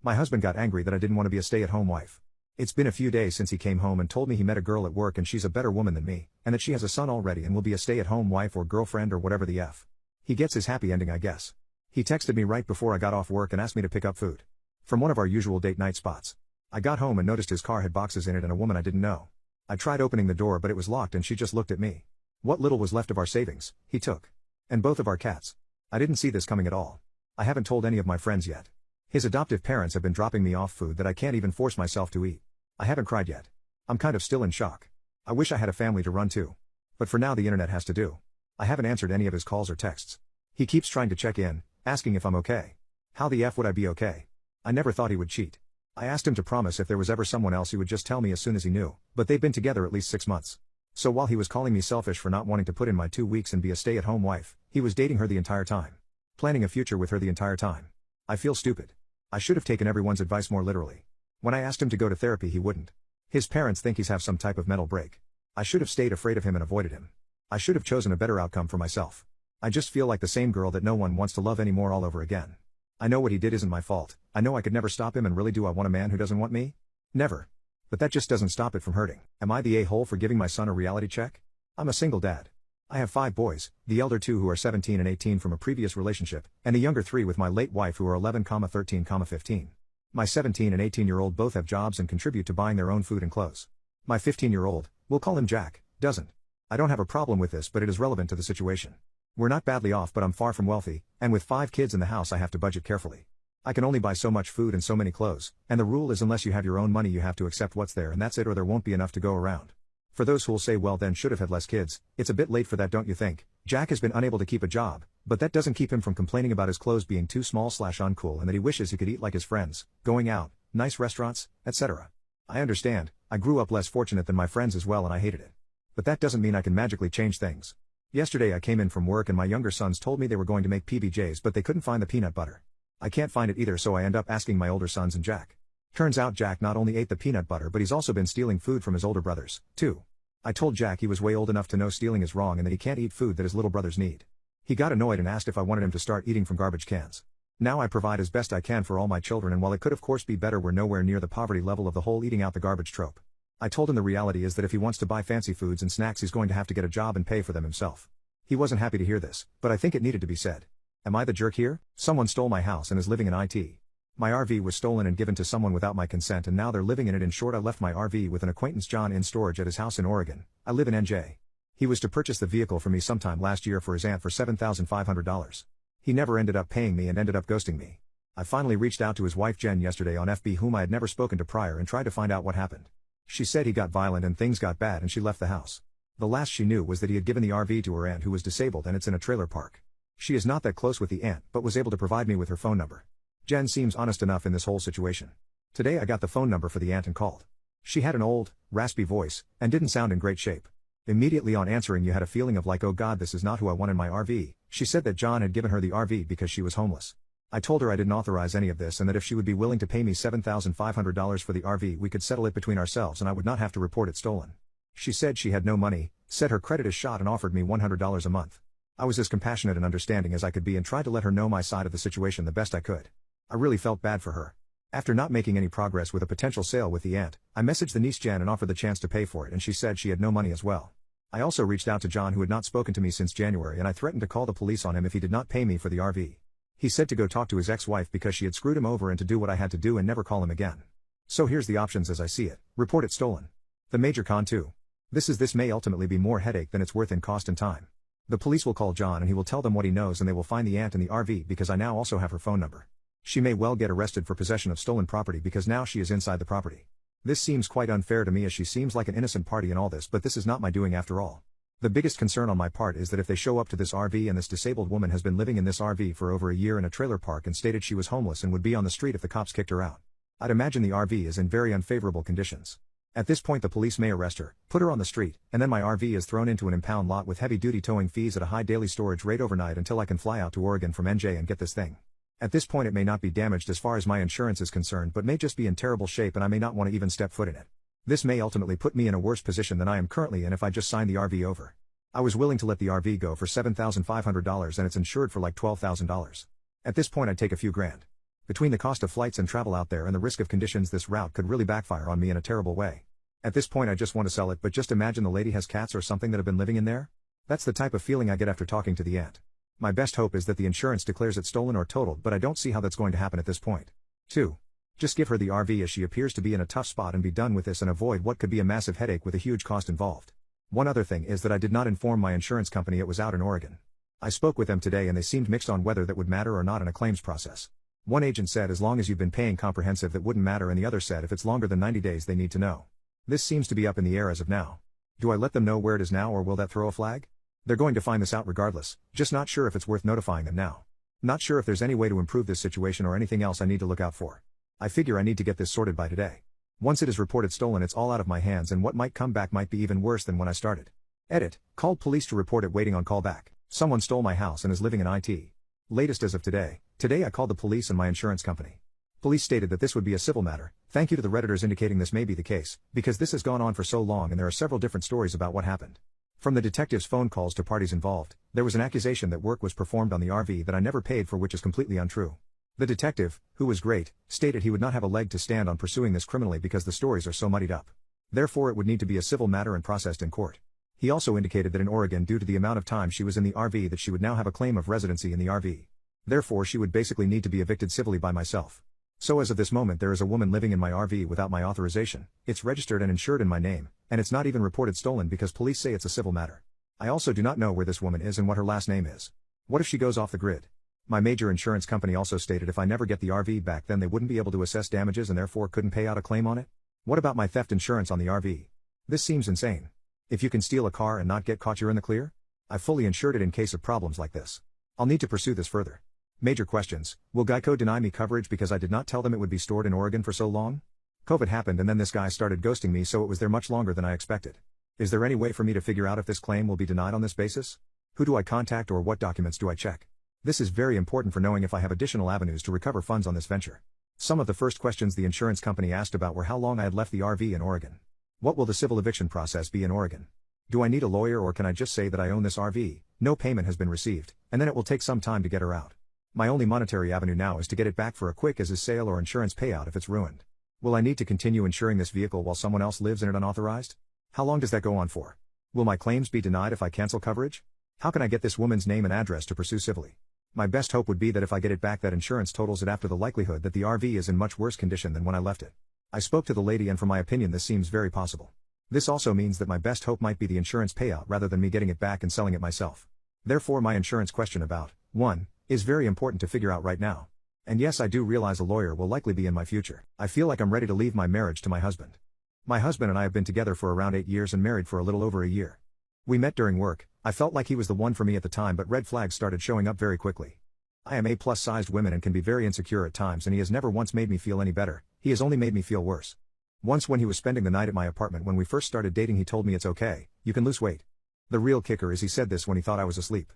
My husband got angry that I didn't want to be a stay-at-home wife. It's been a few days since he came home and told me he met a girl at work and she's a better woman than me, and that she has a son already and will be a stay-at-home wife or girlfriend or whatever the F. He gets his happy ending, I guess. He texted me right before I got off work and asked me to pick up food from one of our usual date night spots. I got home and noticed his car had boxes in it and a woman I didn't know. I tried opening the door but it was locked and she just looked at me. What little was left of our savings, he took. And both of our cats. I didn't see this coming at all. I haven't told any of my friends yet. His adoptive parents have been dropping me off food that I can't even force myself to eat. I haven't cried yet. I'm kind of still in shock. I wish I had a family to run to. But for now the internet has to do. I haven't answered any of his calls or texts. He keeps trying to check in, asking if I'm okay. How the F would I be okay? I never thought he would cheat. I asked him to promise if there was ever someone else he would just tell me as soon as he knew, but they've been together at least 6 months. So while he was calling me selfish for not wanting to put in my 2 weeks and be a stay-at-home wife, he was dating her the entire time. Planning a future with her the entire time. I feel stupid. I should have taken everyone's advice more literally. When I asked him to go to therapy he wouldn't. His parents think he's have some type of mental break. I should have stayed afraid of him and avoided him. I should have chosen a better outcome for myself. I just feel like the same girl that no one wants to love anymore all over again. I know what he did isn't my fault. I know I could never stop him, and really, do I want a man who doesn't want me? Never. But that just doesn't stop it from hurting. Am I the a-hole for giving my son a reality check? I'm a single dad. I have 5 boys, the elder 2 who are 17 and 18 from a previous relationship, and the younger 3 with my late wife who are 11, 13, 15. My 17 and 18-year-old both have jobs and contribute to buying their own food and clothes. My 15-year-old, we'll call him Jack, doesn't. I don't have a problem with this, but it is relevant to the situation. We're not badly off, but I'm far from wealthy, and with 5 kids in the house I have to budget carefully. I can only buy so much food and so many clothes, and the rule is unless you have your own money you have to accept what's there and that's it, or there won't be enough to go around. For those who'll say, well then should have had less kids, it's a bit late for that, don't you think? Jack has been unable to keep a job, but that doesn't keep him from complaining about his clothes being too small/uncool and that he wishes he could eat like his friends, going out, nice restaurants, etc. I understand, I grew up less fortunate than my friends as well and I hated it. But that doesn't mean I can magically change things. Yesterday I came in from work and my younger sons told me they were going to make PBJs but they couldn't find the peanut butter. I can't find it either, so I end up asking my older sons and Jack. Turns out Jack not only ate the peanut butter but he's also been stealing food from his older brothers, too. I told Jack he was way old enough to know stealing is wrong and that he can't eat food that his little brothers need. He got annoyed and asked if I wanted him to start eating from garbage cans. Now I provide as best I can for all my children, and while it could of course be better, we're nowhere near the poverty level of the whole eating out the garbage trope. I told him the reality is that if he wants to buy fancy foods and snacks he's going to have to get a job and pay for them himself. He wasn't happy to hear this, but I think it needed to be said. Am I the jerk here? Someone stole my house and is living in it. My RV was stolen and given to someone without my consent and now they're living in it. In short, I left my RV with an acquaintance John in storage at his house in Oregon. I live in NJ. He was to purchase the vehicle from me sometime last year for his aunt for $7,500. He never ended up paying me and ended up ghosting me. I finally reached out to his wife Jen yesterday on FB, whom I had never spoken to prior, and tried to find out what happened. She said he got violent and things got bad and she left the house. The last she knew was that he had given the RV to her aunt who was disabled and it's in a trailer park. She is not that close with the aunt but was able to provide me with her phone number. Jen seems honest enough in this whole situation. Today I got the phone number for the aunt and called. She had an old, raspy voice, and didn't sound in great shape. Immediately on answering you had a feeling of like, oh God, this is not who I want in my RV. She said that John had given her the RV because she was homeless. I told her I didn't authorize any of this and that if she would be willing to pay me $7,500 for the RV we could settle it between ourselves and I would not have to report it stolen. She said she had no money, said her credit is shot and offered me $100 a month. I was as compassionate and understanding as I could be and tried to let her know my side of the situation the best I could. I really felt bad for her. After not making any progress with a potential sale with the aunt, I messaged the niece Jen and offered the chance to pay for it and she said she had no money as well. I also reached out to John who had not spoken to me since January and I threatened to call the police on him if he did not pay me for the RV. He said to go talk to his ex-wife because she had screwed him over and to do what I had to do and never call him again. So here's the options as I see it. Report it stolen. The major con too. This may ultimately be more headache than it's worth in cost and time. The police will call John and he will tell them what he knows and they will find the aunt in the RV because I now also have her phone number. She may well get arrested for possession of stolen property because now she is inside the property. This seems quite unfair to me as she seems like an innocent party in all this, but this is not my doing after all. The biggest concern on my part is that if they show up to this RV and this disabled woman has been living in this RV for over a year in a trailer park and stated she was homeless and would be on the street if the cops kicked her out. I'd imagine the RV is in very unfavorable conditions. At this point the police may arrest her, put her on the street, and then my RV is thrown into an impound lot with heavy-duty towing fees at a high daily storage rate overnight until I can fly out to Oregon from NJ and get this thing. At this point it may not be damaged as far as my insurance is concerned but may just be in terrible shape and I may not want to even step foot in it. This may ultimately put me in a worse position than I am currently in if I just sign the RV over. I was willing to let the RV go for $7,500 and it's insured for like $12,000. At this point I'd take a few grand. Between the cost of flights and travel out there and the risk of conditions, this route could really backfire on me in a terrible way. At this point I just want to sell it, but just imagine the lady has cats or something that have been living in there? That's the type of feeling I get after talking to the aunt. My best hope is that the insurance declares it stolen or totaled, but I don't see how that's going to happen at this point. 2. Just give her the RV as she appears to be in a tough spot and be done with this and avoid what could be a massive headache with a huge cost involved. One other thing is that I did not inform my insurance company it was out in Oregon. I spoke with them today and they seemed mixed on whether that would matter or not in a claims process. One agent said as long as you've been paying comprehensive that wouldn't matter, and the other said if it's longer than 90 days they need to know. This seems to be up in the air as of now. Do I let them know where it is now, or will that throw a flag? They're going to find this out regardless, just not sure if it's worth notifying them now. Not sure if there's any way to improve this situation or anything else I need to look out for. I figure I need to get this sorted by today. Once it is reported stolen, it's all out of my hands, and what might come back might be even worse than when I started. Edit. Called police to report it waiting on call back. Someone stole my house and is living in IT. Latest as of today. Today I called the police and my insurance company. Police stated that this would be a civil matter. Thank you to the Redditors indicating this may be the case, because this has gone on for so long and there are several different stories about what happened. From the detective's phone calls to parties involved, there was an accusation that work was performed on the RV that I never paid for, which is completely untrue. The detective, who was great, stated he would not have a leg to stand on pursuing this criminally because the stories are so muddied up. Therefore it would need to be a civil matter and processed in court. He also indicated that in Oregon, due to the amount of time she was in the RV, that she would now have a claim of residency in the RV. Therefore she would basically need to be evicted civilly by myself. So as of this moment there is a woman living in my RV without my authorization. It's registered and insured in my name, and it's not even reported stolen because police say it's a civil matter. I also do not know where this woman is and what her last name is. What if she goes off the grid? My major insurance company also stated if I never get the RV back then they wouldn't be able to assess damages and therefore couldn't pay out a claim on it. What about my theft insurance on the RV? This seems insane. If you can steal a car and not get caught, you're in the clear? I fully insured it in case of problems like this. I'll need to pursue this further. Major questions. Will Geico deny me coverage because I did not tell them it would be stored in Oregon for so long? COVID happened and then this guy started ghosting me, so it was there much longer than I expected. Is there any way for me to figure out if this claim will be denied on this basis? Who do I contact or what documents do I check? This is very important for knowing if I have additional avenues to recover funds on this venture. Some of the first questions the insurance company asked about were how long I had left the RV in Oregon. What will the civil eviction process be in Oregon? Do I need a lawyer, or can I just say that I own this RV, no payment has been received, and then it will take some time to get her out? My only monetary avenue now is to get it back for a quick as is sale or insurance payout if it's ruined. Will I need to continue insuring this vehicle while someone else lives in it unauthorized? How long does that go on for? Will my claims be denied if I cancel coverage? How can I get this woman's name and address to pursue civilly? My best hope would be that if I get it back that insurance totals it after the likelihood that the RV is in much worse condition than when I left it. I spoke to the lady and from my opinion this seems very possible. This also means that my best hope might be the insurance payout rather than me getting it back and selling it myself. Therefore my insurance question about 1. Is very important to figure out right now. And yes, I do realize a lawyer will likely be in my future. I feel like I'm ready to leave my marriage to my husband. My husband and I have been together for around 8 years and married for a little over a year. We met during work. I felt like he was the one for me at the time, but red flags started showing up very quickly. I am a plus-sized woman and can be very insecure at times, and he has never once made me feel any better. He has only made me feel worse. Once when he was spending the night at my apartment when we first started dating, he told me it's okay, you can lose weight. The real kicker is he said this when he thought I was asleep.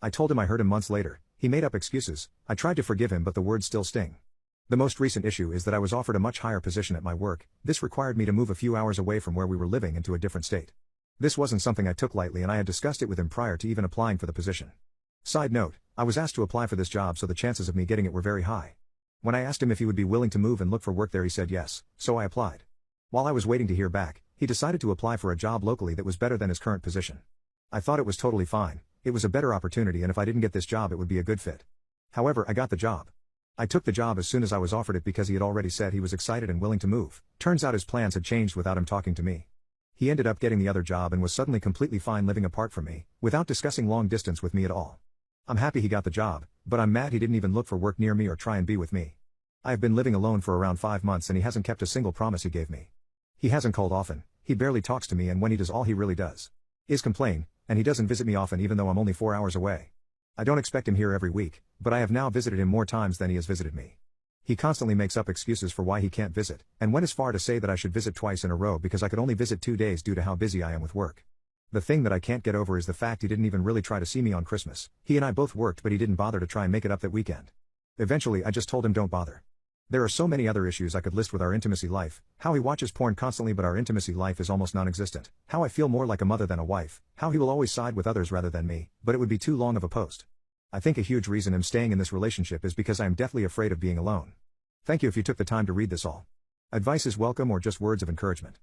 I told him I heard him months later. He made up excuses. I tried to forgive him, but the words still sting. The most recent issue is that I was offered a much higher position at my work. This required me to move a few hours away from where we were living into a different state. This wasn't something I took lightly, and I had discussed it with him prior to even applying for the position. Side note, I was asked to apply for this job, so the chances of me getting it were very high. When I asked him if he would be willing to move and look for work there, he said yes, so I applied. While I was waiting to hear back, he decided to apply for a job locally that was better than his current position. I thought it was totally fine. It was a better opportunity, and if I didn't get this job it would be a good fit. However, I got the job. I took the job as soon as I was offered it because he had already said he was excited and willing to move. Turns out his plans had changed without him talking to me. He ended up getting the other job and was suddenly completely fine living apart from me, without discussing long distance with me at all. I'm happy he got the job, but I'm mad he didn't even look for work near me or try and be with me. I have been living alone for around 5 months and he hasn't kept a single promise he gave me. He hasn't called often, he barely talks to me, and when he does, all he really does is complain, and he doesn't visit me often even though I'm only 4 hours away. I don't expect him here every week, but I have now visited him more times than he has visited me. He constantly makes up excuses for why he can't visit, and went as far to say that I should visit twice in a row because I could only visit 2 days due to how busy I am with work. The thing that I can't get over is the fact he didn't even really try to see me on Christmas. He and I both worked, but he didn't bother to try and make it up that weekend. Eventually I just told him don't bother. There are so many other issues I could list with our intimacy life, how he watches porn constantly but our intimacy life is almost non-existent, how I feel more like a mother than a wife, how he will always side with others rather than me, but it would be too long of a post. I think a huge reason I'm staying in this relationship is because I am deathly afraid of being alone. Thank you if you took the time to read this all. Advice is welcome or just words of encouragement.